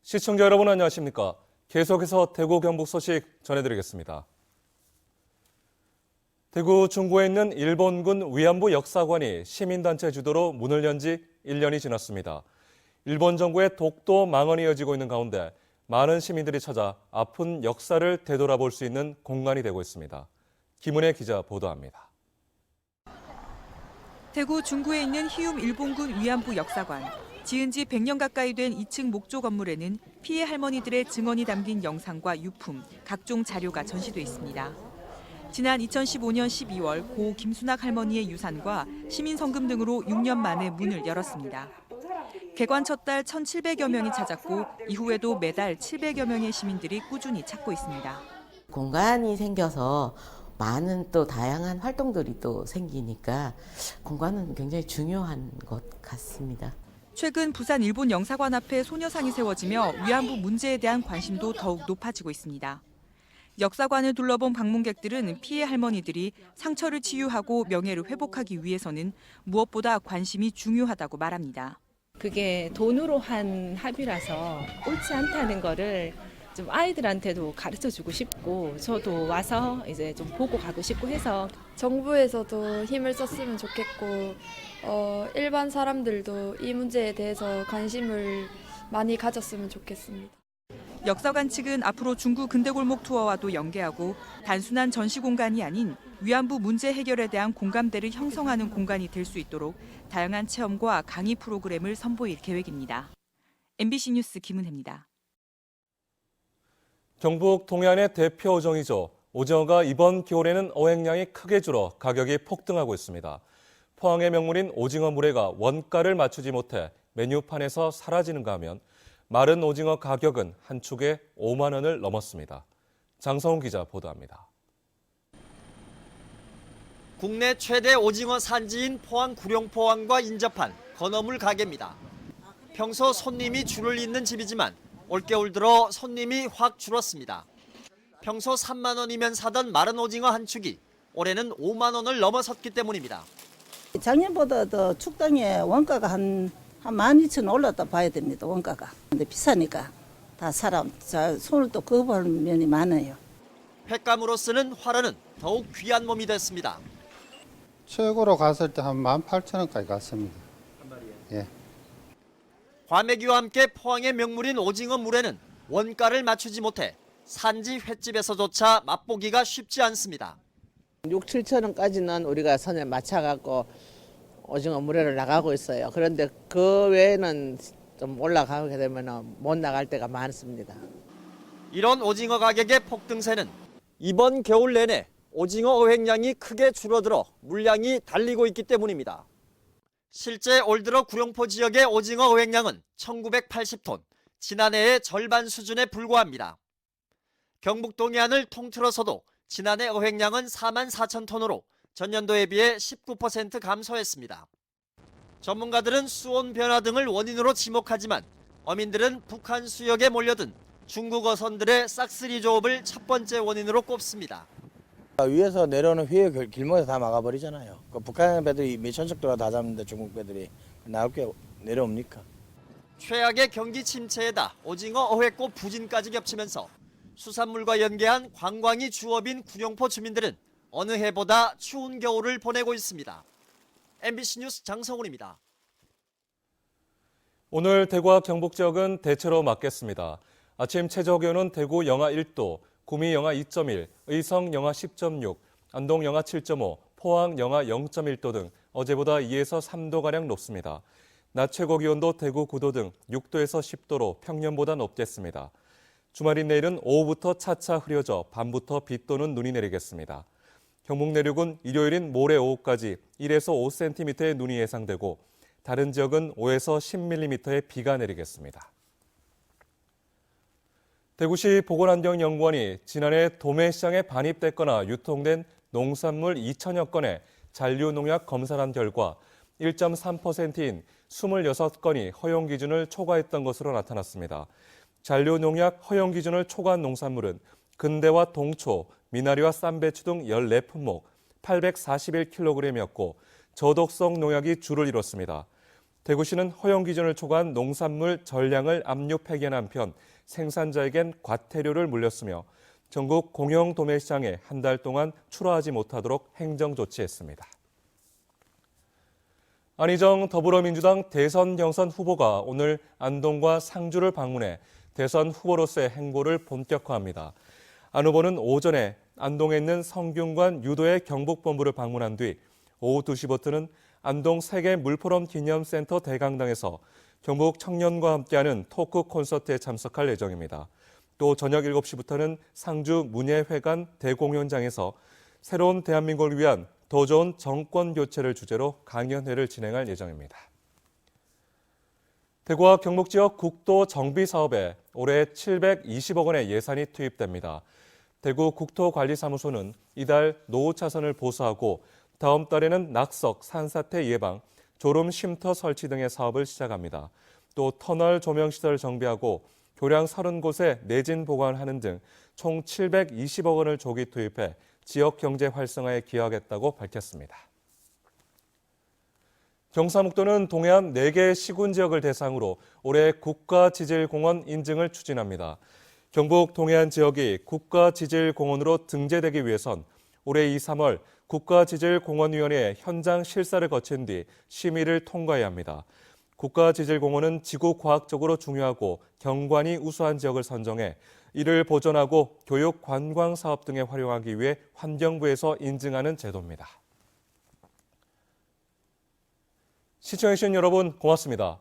시청자 여러분 안녕하십니까? 계속해서 대구 경북 소식 전해드리겠습니다. 대구 중구에 있는 일본군 위안부 역사관이 시민단체 주도로 문을 연 지 1년이 지났습니다. 일본 정부의 독도 망언이 이어지고 있는 가운데 많은 시민들이 찾아 아픈 역사를 되돌아볼 수 있는 공간이 되고 있습니다. 김은혜 기자 보도합니다. 대구 중구에 있는 희움 일본군 위안부 역사관. 지은 지 100년 가까이 된 2층 목조 건물에는 피해 할머니들의 증언이 담긴 영상과 유품, 각종 자료가 전시돼 있습니다. 지난 2015년 12월 고 김순학 할머니의 유산과 시민성금 등으로 6년 만에 문을 열었습니다. 개관 첫 달 1,700여 명이 찾았고 이후에도 매달 700여 명의 시민들이 꾸준히 찾고 있습니다. 공간이 생겨서 많은 또 다양한 활동들이 또 생기니까 공간은 굉장히 중요한 것 같습니다. 최근 부산 일본 영사관 앞에 소녀상이 세워지며 위안부 문제에 대한 관심도 더욱 높아지고 있습니다. 역사관을 둘러본 방문객들은 피해 할머니들이 상처를 치유하고 명예를 회복하기 위해서는 무엇보다 관심이 중요하다고 말합니다. 그게 돈으로 한 합의라서 옳지 않다는 거를 좀 아이들한테도 가르쳐 주고 싶고 저도 와서 이제 좀 보고 가고 싶고 해서 정부에서도 힘을 썼으면 좋겠고 일반 사람들도 이 문제에 대해서 관심을 많이 가졌으면 좋겠습니다. 역사관 측은 앞으로 중구 근대골목 투어와도 연계하고 단순한 전시 공간이 아닌 위안부 문제 해결에 대한 공감대를 형성하는 공간이 될 수 있도록 다양한 체험과 강의 프로그램을 선보일 계획입니다. MBC 뉴스 김은혜입니다. 경북 동해안의 대표 어종이죠. 오징어가 이번 겨울에는 어획량이 크게 줄어 가격이 폭등하고 있습니다. 포항의 명물인 오징어 물회가 원가를 맞추지 못해 메뉴판에서 사라지는가 하면 마른 오징어 가격은 한 축에 5만 원을 넘었습니다. 장성훈 기자 보도합니다. 국내 최대 오징어 산지인 포항 구룡포항과 인접한 건어물 가게입니다. 평소 손님이 줄을 잇는 집이지만 올겨울 들어 손님이 확 줄었습니다. 평소 3만 원이면 사던 마른 오징어 한 축이 올해는 5만 원을 넘어섰기 때문입니다. 작년보다 더 축당의 원가가 한 12,000원 올랐다 봐야 됩니다. 원가가. 근데 비싸니까 다 사람 손을 또 거부하는 면이 많아요. 횟감으로 쓰는 화로는 더욱 귀한 몸이 됐습니다. 최고로 갔을 때 한 18,000원까지 갔습니다. 한 마리에? 예. 과메기와 함께 포항의 명물인 오징어 물회는 원가를 맞추지 못해 산지 횟집에서조차 맛보기가 쉽지 않습니다. 6, 7천 원까지는 우리가 선에 맞춰갖고 오징어 물회를 나가고 있어요. 그런데 그 외에는 좀 올라가게 되면 못 나갈 때가 많습니다. 이런 오징어 가격의 폭등세는 이번 겨울 내내 오징어 어획량이 크게 줄어들어 물량이 달리고 있기 때문입니다. 실제 올 들어 구룡포 지역의 오징어 어획량은 1980톤, 지난해의 절반 수준에 불과합니다. 경북 동해안을 통틀어서도 지난해 어획량은 4만 4천 톤으로 전년도에 비해 19% 감소했습니다. 전문가들은 수온 변화 등을 원인으로 지목하지만 어민들은 북한 수역에 몰려든 중국 어선들의 싹쓸이 조업을 첫 번째 원인으로 꼽습니다. 위에서 내려오는 휘에 길목에서 다 막아버리잖아요. 북한 배들이 몇천척 돌아 다 잡는데 중국 배들이 나올 게 내려옵니까? 최악의 경기 침체에다 오징어 어획고 부진까지 겹치면서 수산물과 연계한 관광이 주업인 구룡포 주민들은 어느 해보다 추운 겨울을 보내고 있습니다. MBC 뉴스 장성훈입니다. 오늘 대구와 경북 지역은 대체로 맑겠습니다. 아침 최저 기온은 대구 영하 1도, 구미 영하 2.1, 의성 영하 10.6, 안동 영하 7.5, 포항 영하 0.1도 등 어제보다 2에서 3도가량 높습니다. 낮 최고 기온도 대구 9도 등 6도에서 10도로 평년보다 높겠습니다. 주말인 내일은 오후부터 차차 흐려져 밤부터 비 또는 눈이 내리겠습니다. 경북 내륙은 일요일인 모레 오후까지 1에서 5cm의 눈이 예상되고 다른 지역은 5에서 10mm의 비가 내리겠습니다. 대구시 보건환경연구원이 지난해 도매시장에 반입됐거나 유통된 농산물 2천여 건의 잔류농약 검사한 결과 1.3%인 26건이 허용 기준을 초과했던 것으로 나타났습니다. 잔류농약 허용 기준을 초과한 농산물은 근대와 동초, 미나리와 쌈배추 등 14품목 841kg이었고 저독성 농약이 주를 이뤘습니다. 대구시는 허용 기준을 초과한 농산물 전량을 압류 폐기한 한편 생산자에겐 과태료를 물렸으며 전국 공영 도매시장에 한 달 동안 출하하지 못하도록 행정 조치했습니다. 안희정 더불어민주당 대선 경선 후보가 오늘 안동과 상주를 방문해 대선 후보로서의 행보를 본격화합니다. 안 후보는 오전에 안동에 있는 성균관 유도회 경북본부를 방문한 뒤 오후 2시부터는 안동 세계물포럼 기념센터 대강당에서 경북 청년과 함께하는 토크 콘서트에 참석할 예정입니다. 또 저녁 7시부터는 상주 문예회관 대공연장에서 새로운 대한민국을 위한 더 좋은 정권 교체를 주제로 강연회를 진행할 예정입니다. 대구와 경북 지역 국도 정비 사업에 올해 720억 원의 예산이 투입됩니다. 대구 국토관리사무소는 이달 노후 차선을 보수하고 다음 달에는 낙석, 산사태 예방, 졸음 쉼터 설치 등의 사업을 시작합니다. 또 터널 조명시설 정비하고 교량 30곳에 내진 보관하는 등 총 720억 원을 조기 투입해 지역 경제 활성화에 기여하겠다고 밝혔습니다. 경사목도는 동해안 4개 시군 지역을 대상으로 올해 국가지질공원 인증을 추진합니다. 경북 동해안 지역이 국가지질공원으로 등재되기 위해선 올해 2, 3월 국가지질공원위원회의 현장 실사를 거친 뒤 심의를 통과해야 합니다. 국가지질공원은 지구 과학적으로 중요하고 경관이 우수한 지역을 선정해 이를 보존하고 교육, 관광 사업 등에 활용하기 위해 환경부에서 인증하는 제도입니다. 시청해주신 여러분 고맙습니다.